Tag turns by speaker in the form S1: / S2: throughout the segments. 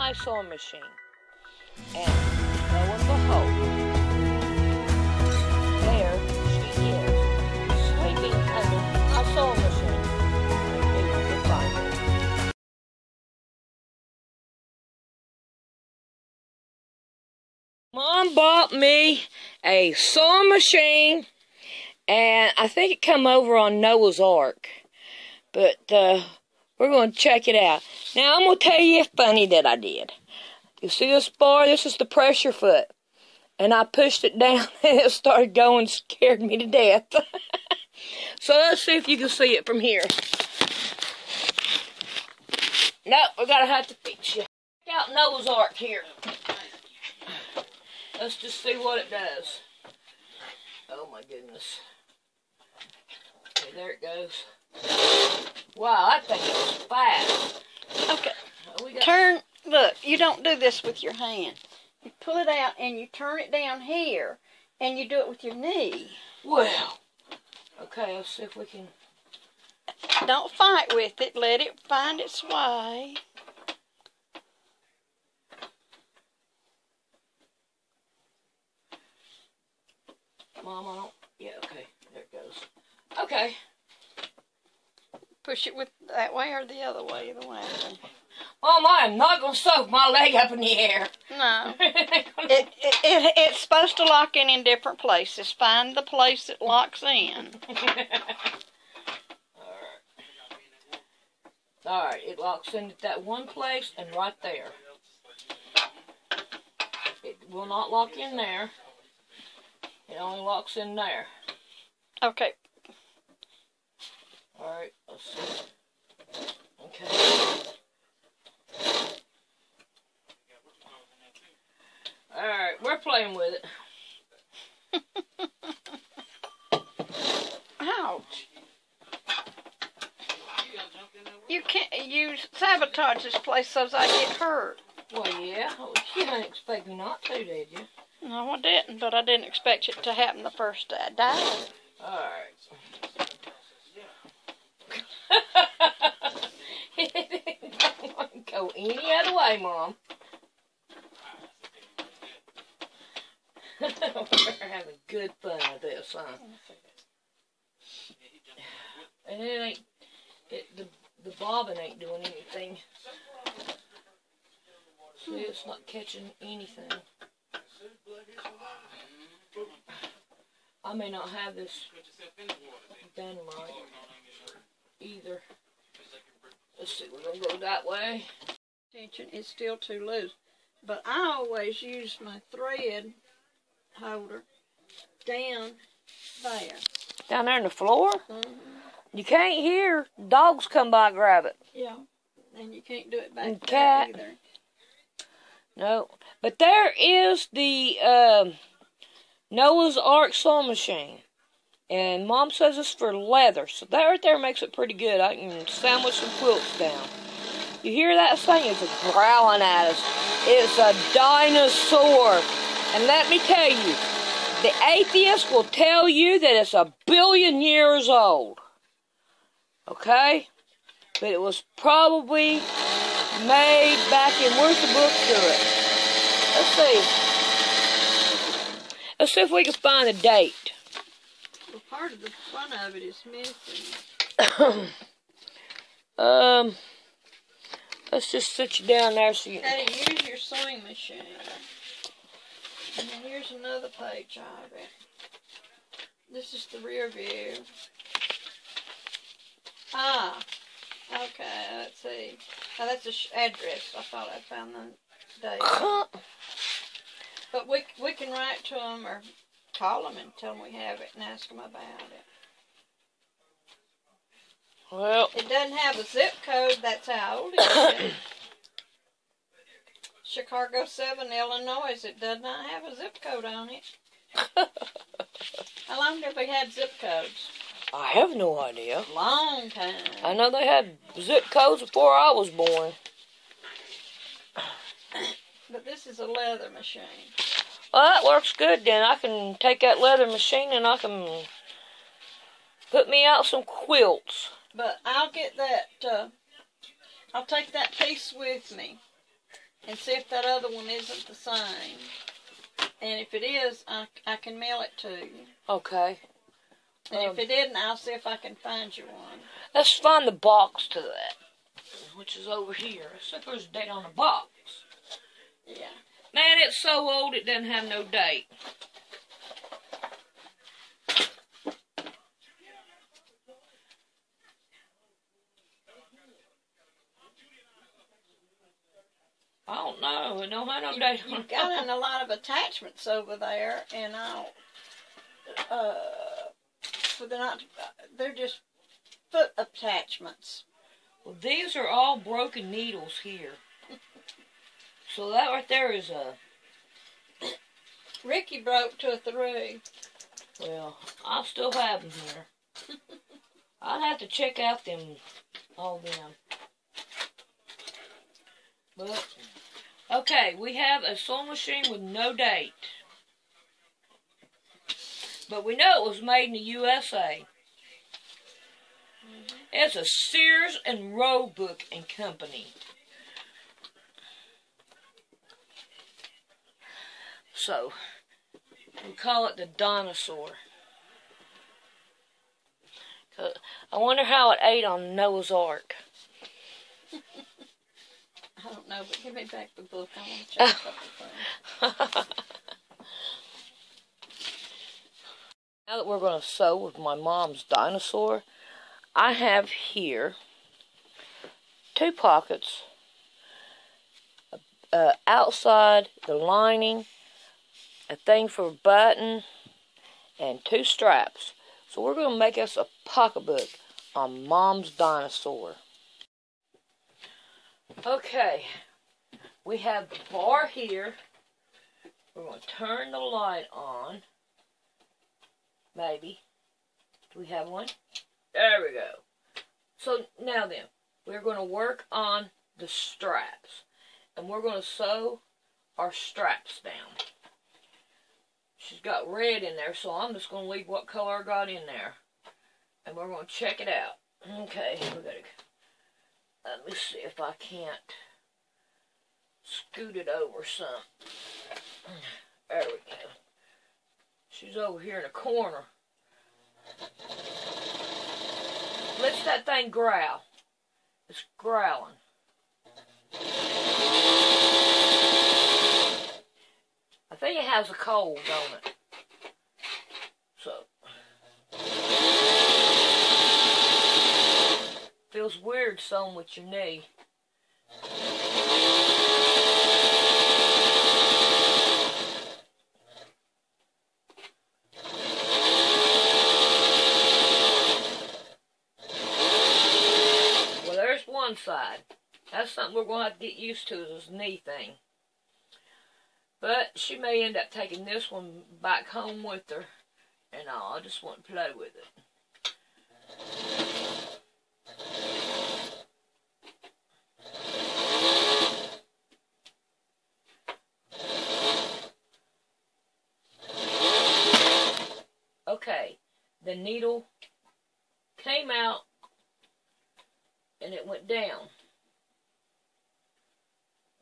S1: my sewing machine. And lo and behold, there she is, sleeping under my sewing machine. Goodbye. Mom bought me a sewing machine, and I think it come over on Noah's Ark. But we're going to check it out. Now, I'm going to tell you a funny that I did. You see this bar? This is the pressure foot. And I pushed it down, and it started going, scared me to death. So let's see if you can see it from here. Nope, we're going to have to fix you. Check out Noah's Ark here. Let's just see what it does. Oh my goodness. Okay, there it goes. Wow, I think it was fast.
S2: Okay. Turn, look, you don't do this with your hand. You pull it out and you turn it down here and you do it with your knee.
S1: Well, okay, let's see if we can.
S2: Don't fight with it. Let it find its way.
S1: Mom, I don't. Yeah, okay. There it goes. Okay.
S2: Push it with that way or the other way, either way.
S1: Mom, I am not going to sew my leg up in the air.
S2: No. It's supposed to lock in different places. Find the place it locks in.
S1: Alright, it locks in at that one place and right there. It will not lock in there. It only locks in there.
S2: Okay.
S1: Alright, let's see. Okay. Alright, we're playing with it.
S2: Ouch. You can't, you sabotage this place so I get hurt.
S1: Well, yeah. You didn't expect me not to, did you?
S2: No, I didn't, but I didn't expect it to happen the first day I died.
S1: Alright. It don't go any other way, Mom. We're having good fun with this, huh? And it ain't, the bobbin ain't doing anything. See, it's not catching anything. I may not have this done right either. Let's see, we're going to go that way.
S2: Tension is still too loose. But I always use my thread holder down there.
S1: Down there on the floor?
S2: Mm-hmm.
S1: You can't hear. Dogs come by and grab it.
S2: Yeah. And you can't do it back
S1: and
S2: there
S1: cat.
S2: either.
S1: No. But there is the Noah's Ark sewing machine. And Mom says it's for leather. So that right there makes it pretty good. I can sandwich some quilts down. You hear that thing? It's growling at us. It's a dinosaur. And let me tell you, the atheist will tell you that it's 1 billion years old. Okay? But it was probably made back in, where's the book to it? Let's see. Let's see if we can find a date.
S2: Well, part of the front of it is missing.
S1: Let's just sit you down there so you
S2: How to use your sewing machine. And then here's another page of it. This is the rear view. Ah, okay, let's see. Now that's the address. I thought I found the date. But we can write to them or call them and tell them we have it and ask them about it.
S1: Well,
S2: it doesn't have a zip code. That's how old it is. Chicago 7, Illinois. It does not have a zip code on it. How long have we had zip codes?
S1: I have no idea.
S2: Long time.
S1: I know they had zip codes before I was born.
S2: But this is a leather machine.
S1: Well, that works good then. I can take that leather machine and I can put me out some quilts.
S2: But I'll get that, I'll take that piece with me. and see if that other one isn't the same. And if it is, I can mail it to you.
S1: Okay.
S2: And if it isn't, I'll see if I can find you one.
S1: Let's find the box to that, which is over here. Let's see if there's a date on the box.
S2: Yeah.
S1: Man, it's so old it doesn't have no date. I don't know. It don't have no date on
S2: You've got in a lot of attachments over there, and they're just foot attachments.
S1: Well, these are all broken needles here. So that right there is a...
S2: Ricky broke 2 or 3.
S1: Well, I still have them here. I'd have to check out all them. But, okay, we have a sewing machine with no date. But we know it was made in the USA. It's a Sears and Roebuck and Company. So, we call it the dinosaur. I wonder how it ate on Noah's Ark.
S2: I don't know, but give me back the book. I want to check a couple things.
S1: Now that we're going to sew with my mom's dinosaur, I have here 2 pockets, outside the lining, a thing for a button, and 2 straps. So we're going to make us a pocketbook on Mom's dinosaur. Okay, we have the bar here. We're going to turn the light on. Maybe. Do we have one? There we go. So now then, we're going to work on the straps. And we're going to sew our straps down. She's got red in there, so I'm just going to leave what color I got in there. And we're going to check it out. Okay, we gotta, let me see if I can't scoot it over some. There we go. She's over here in the corner. Let's that thing growl. It's growling. I think it has a cold, don't it? So. Feels weird sewing with your knee. Well, there's one side. That's something we're going to have to get used to, is this knee thing. But she may end up taking this one back home with her. And I just want to play with it. Okay, the needle came out and it went down.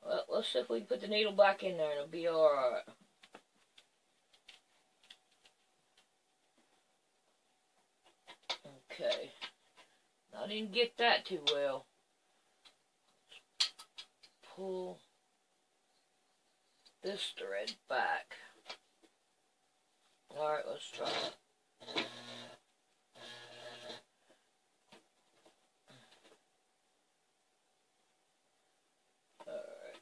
S1: Well, let's see if we can put the needle back in there and it'll be alright. Okay, I didn't get that too well. Pull this thread back. Alright, let's try it. Alright,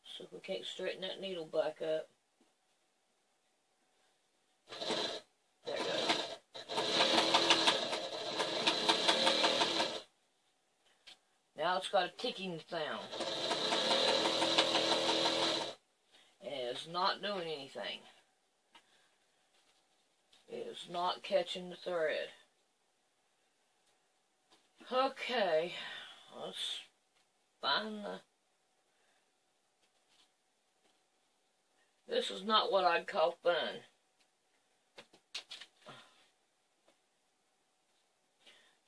S1: so if we can't straighten that needle back up. There it goes. Now it's got a ticking sound. And it's not doing anything. It is not catching the thread. Okay, let's find the... This is not what I'd call fun.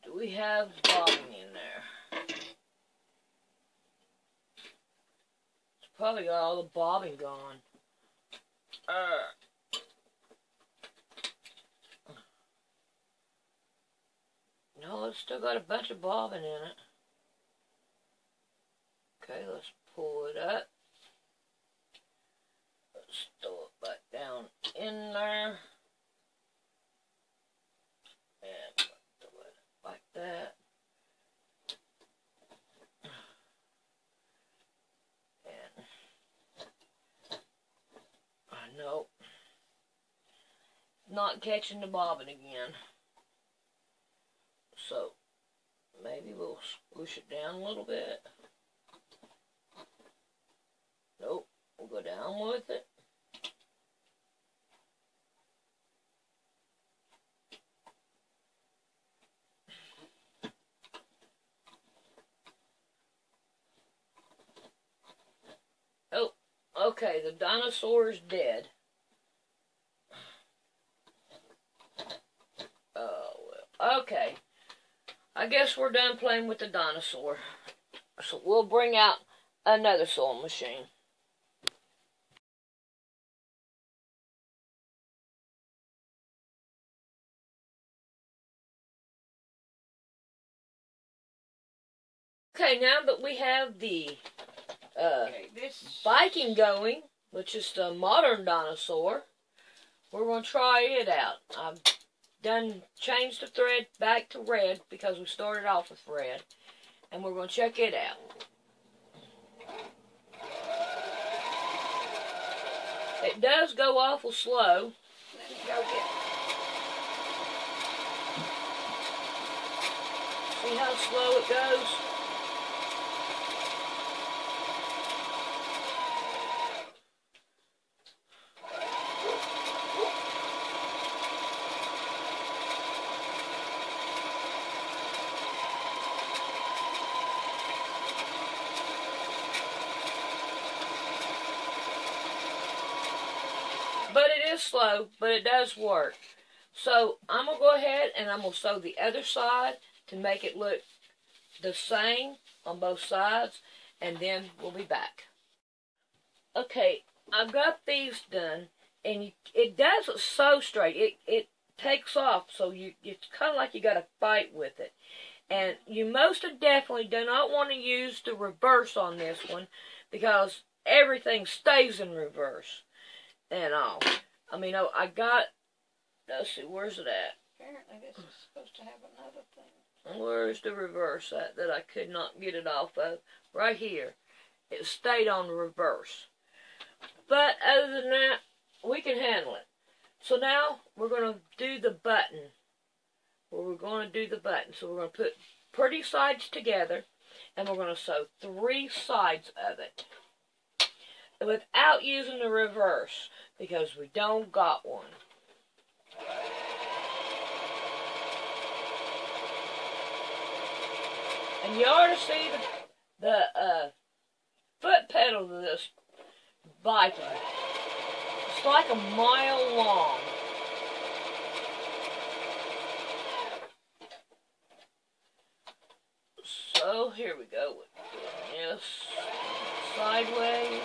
S1: Do we have bobbing in there? Let's Probably got all the bobbing gone. No, it's still got a bunch of bobbing in it. Okay, let's pull it up. Let's throw it back down in there. And throw it like that. Nope. Not catching the bobbin again. So, maybe we'll squish it down a little bit. Nope. We'll go down with it. Oh, okay, the dinosaur's dead. Oh, well, okay. I guess we're done playing with the dinosaur. So we'll bring out another sewing machine. Okay, now that we have the Viking going, which is the modern dinosaur, we're going to try it out. I've changed the thread back to red because we started off with red, and we're going to check it out. It does go awful slow.
S2: Let me go get it.
S1: See how slow it goes? But it is slow, but it does work. So I'm going to go ahead and I'm going to sew the other side to make it look the same on both sides, and then we'll be back. Okay, I've got these done, and it doesn't sew straight. It takes off, so it's kind of like you got to fight with it. And you most definitely do not want to use the reverse on this one, because everything stays in reverse. And all. I mean, I got, let's see, where's it at?
S2: Apparently this is supposed to have another thing.
S1: Where's the reverse at that I could not get it off of? Right here. It stayed on the reverse. But other than that, we can handle it. So now we're going to do the button. We're going to do the button. So we're going to put pretty sides together, and we're going to sew 3 sides of it without using the reverse, because we don't got one. And you ought to see the foot pedal of this Viking. It's like a mile long. So here we go. Yes, sideways.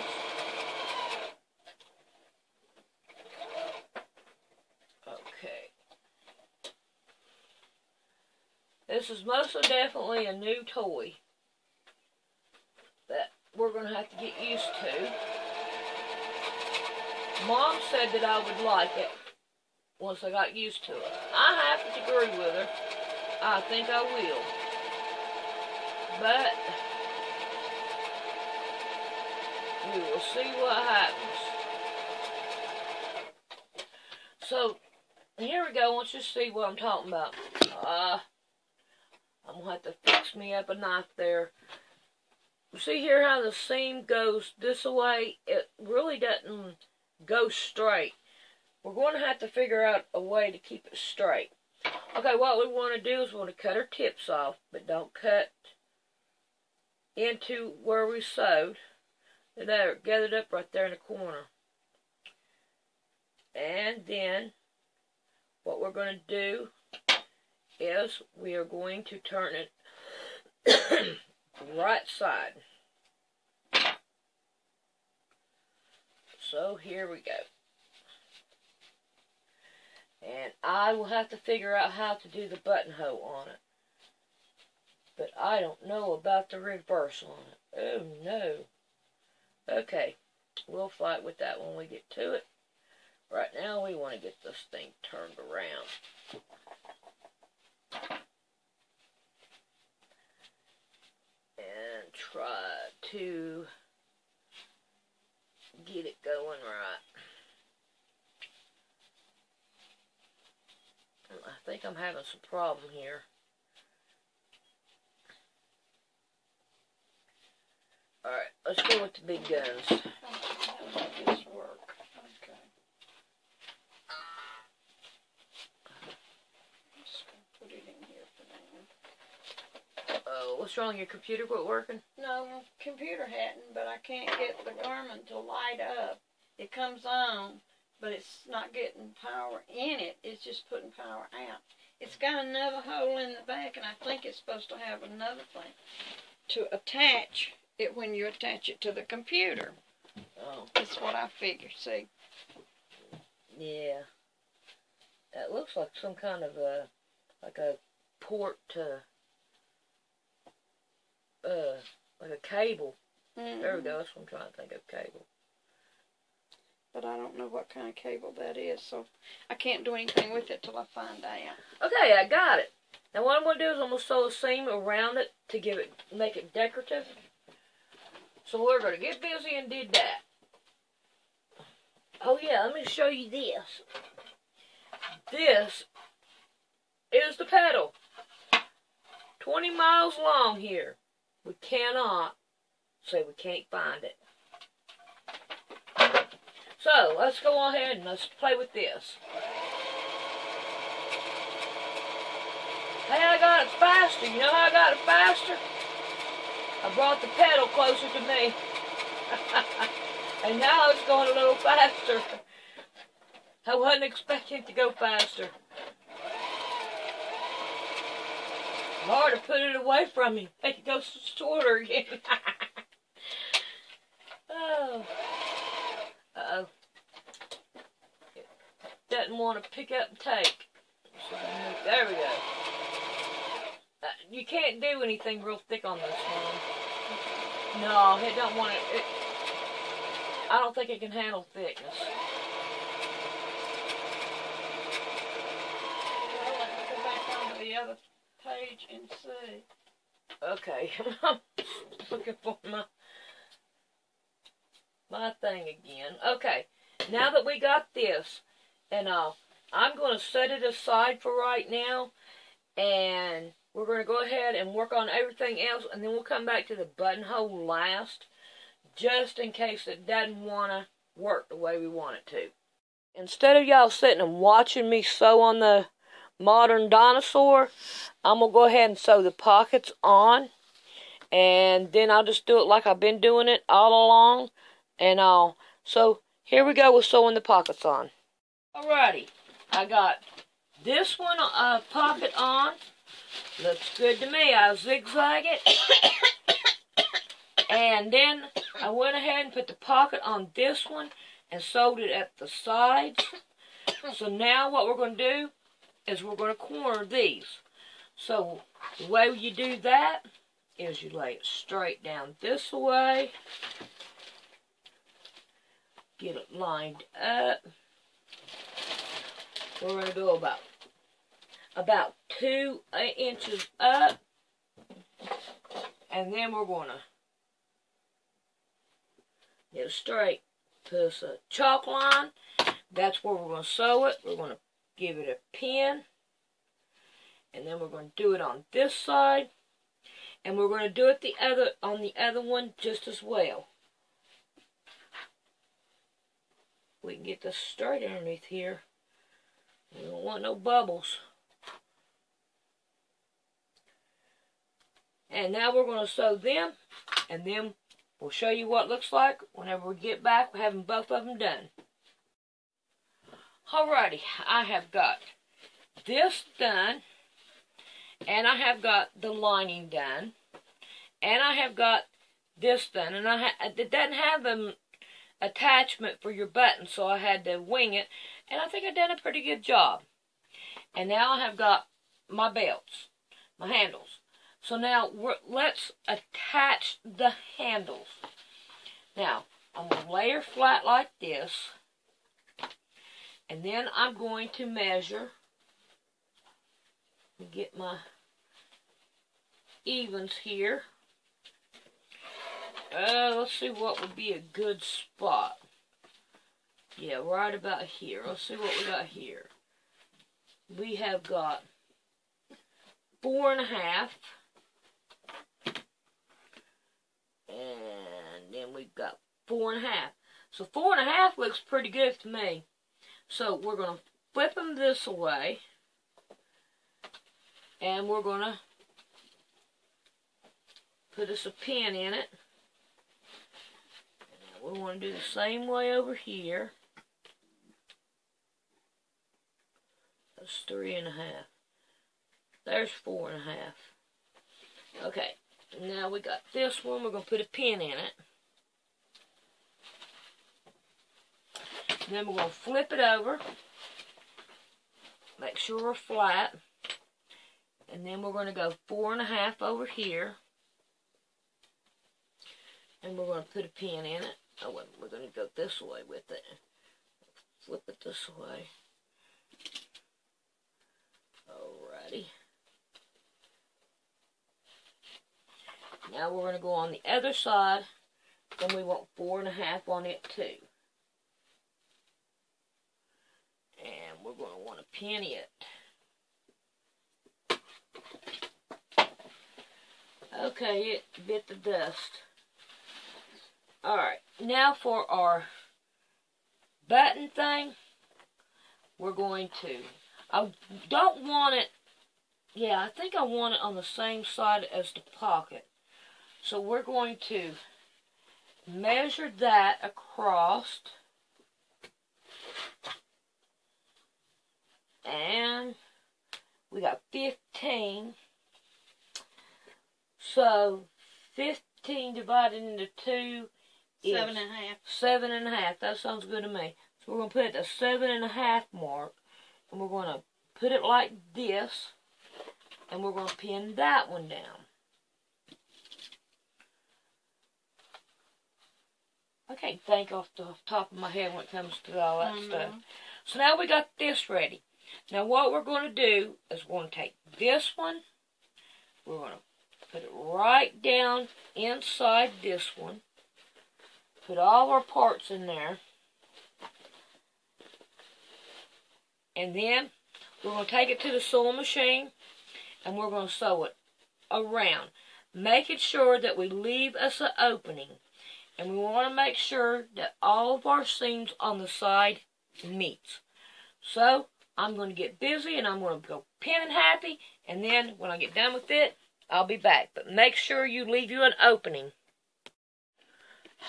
S1: This is most definitely a new toy that we're going to have to get used to. Mom said that I would like it once I got used to it. I have to agree with her. I think I will. But we will see what happens. So, here we go. I want you to see what I'm talking about. I'm going to have to fix me up a knife there. See here how the seam goes this way? It really doesn't go straight. We're going to have to figure out a way to keep it straight. Okay, what we want to do is we want to cut our tips off, but don't cut into where we sewed. They're gathered up right there in the corner. And then what we're going to do is we are going to turn it right side. So here we go. And I will have to figure out how to do the buttonhole on it. But I don't know about the reverse on it. Oh no. Okay, we'll fight with that when we get to it. Right now we want to get this thing turned around. And try to get it going right. I think I'm having some problem here. Alright, let's go with the big guns.
S2: How does this work? Okay. I'm just going to put it in here for now.
S1: Oh, what's wrong? Your computer quit working?
S2: No, my computer hadn't, but I can't get the garment to light up. It comes on, but it's not getting power in it. It's just putting power out. It's got another hole in the back, and I think it's supposed to have another thing to attach it when you attach it to the computer.
S1: Oh.
S2: That's what I figured, see.
S1: Yeah. That looks like some kind of like a port to, like a cable.
S2: Mm-hmm.
S1: There we go, that's what I'm trying to think of, cable.
S2: But I don't know what kind of cable that is, so I can't do anything with it till I find out.
S1: Okay, I got it. Now what I'm going to do is I'm going to sew a seam around it to make it decorative. So we're going to get busy and did that. Oh yeah, let me show you this. This is the pedal. 20 miles long here. We cannot say we can't find it. So, let's go ahead and let's play with this. Hey, I got it faster. You know how I got it faster? I brought the pedal closer to me. And now it's going a little faster. I wasn't expecting it to go faster. Hard to put it away from me. Make it go shorter again. Oh. Uh-oh. It doesn't want to pick up and take. So there we go. You can't do anything real thick on this one. No, it don't want it. I don't think it can handle thickness.
S2: Well, let's go back onto the other page and see.
S1: Okay, I'm looking for my thing again. Okay, now that we got this and I'm going to set it aside for right now, and we're going to go ahead and work on everything else, and then we'll come back to the buttonhole last, just in case it doesn't want to work the way we want it to. Instead of y'all sitting and watching me sew on the modern dinosaur, I'm going to go ahead and sew the pockets on, and then I'll just do it like I've been doing it all along, and so here we go with sewing the pockets on. Alrighty, I got this one pocket on. Looks good to me. I'll zigzag it. And then I went ahead and put the pocket on this one and sewed it at the sides. So now what we're going to do is we're going to corner these. So the way you do that is you lay it straight down this way. Get it lined up. We're going to go about 2 inches up, and then we're going to get it straight. Put us a chalk line. That's where we're going to sew it. We're going to give it a pin, and then we're going to do it on this side, and we're going to do it on the other one just as well. We can get this straight underneath here. We don't want no bubbles. And now we're going to sew them, and then we'll show you what it looks like whenever we get back, we're having both of them done. Alrighty, I have got this done, and I have got the lining done, and I have got this done, and it doesn't have attachment for your button, so I had to wing it, and I think I done a pretty good job. And now I have got my belts, my handles. So now let's attach the handles. Now, I'm going to lay her flat like this, and then I'm going to measure and get my evens here. Let's see what would be a good spot. Yeah, right about here. Let's see what we got here. We have got 4.5, and then we've got 4.5. So 4.5 looks pretty good to me. So we're going to flip them this way, and we're going to put us a pin in it. And we want to do the same way over here. That's 3.5. There's 4.5. Okay, now we got this one. We're going to put a pin in it. And then we're going to flip it over. Make sure we're flat. And then we're going to go 4.5 over here. And we're going to put a pin in it. Oh, wait, we're going to go this way with it. Flip it this way. Alrighty. Now we're going to go on the other side. Then we want 4.5 on it too. And we're going to want to pin it. Okay, it bit the dust. Alright, now for our button thing, we're going to, I don't want it, yeah, I think I want it on the same side as the pocket. So we're going to measure that across. And we got 15. So 15 divided into 2 is
S2: 7.5.
S1: 7.5. That sounds good to me. So we're going to put it at the 7.5 mark. And we're going to put it like this. And we're going to pin that one down. I can't think off the top of my head when it comes to all that stuff. So now we got this ready. Now what we're going to do is we're going to take this one. We're going to put it right down inside this one. Put all our parts in there. And then we're going to take it to the sewing machine. And we're going to sew it around. Making sure that we leave us an opening. And we want to make sure that all of our seams on the side meets. So, I'm going to get busy and I'm going to go pinning happy. And then, when I get done with it, I'll be back. But make sure you leave you an opening.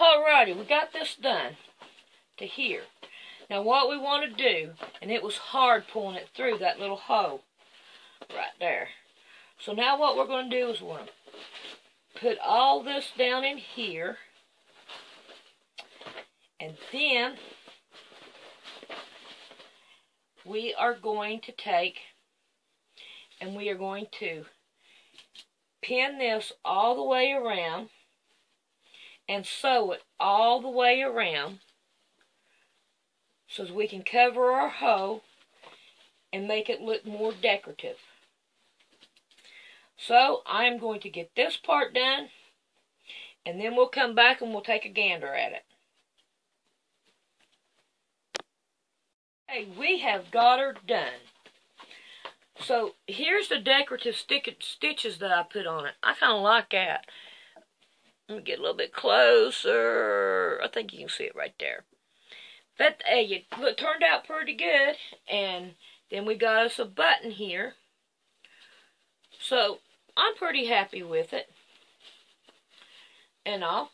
S1: Alrighty, we got this done to here. Now, what we want to do, and it was hard pulling it through that little hole right there. So now what we're going to do is we're going to put all this down in here. And then we are going to take and we are going to pin this all the way around and sew it all the way around so that we can cover our hole and make it look more decorative. So I'm going to get this part done and then we'll come back and we'll take a gander at it. Hey, we have got her done. So, here's the decorative stitches that I put on it. I kind of like that. Let me get a little bit closer. I think you can see it right there. But, hey, it turned out pretty good. And then we got us a button here. So, I'm pretty happy with it. And all.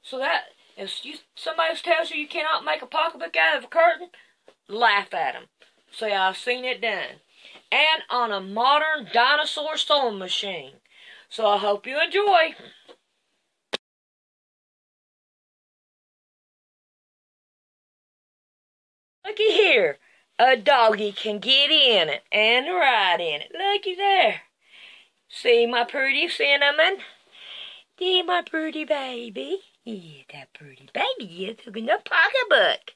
S1: So that, if somebody tells you cannot make a pocketbook out of a curtain, laugh at them. Say, I've seen it done. And on a modern dinosaur sewing machine. So I hope you enjoy. Looky here. A doggy can get in it and ride in it. Looky there. See my pretty cinnamon? See my pretty baby? Yeah, that pretty baby is looking in the pocketbook.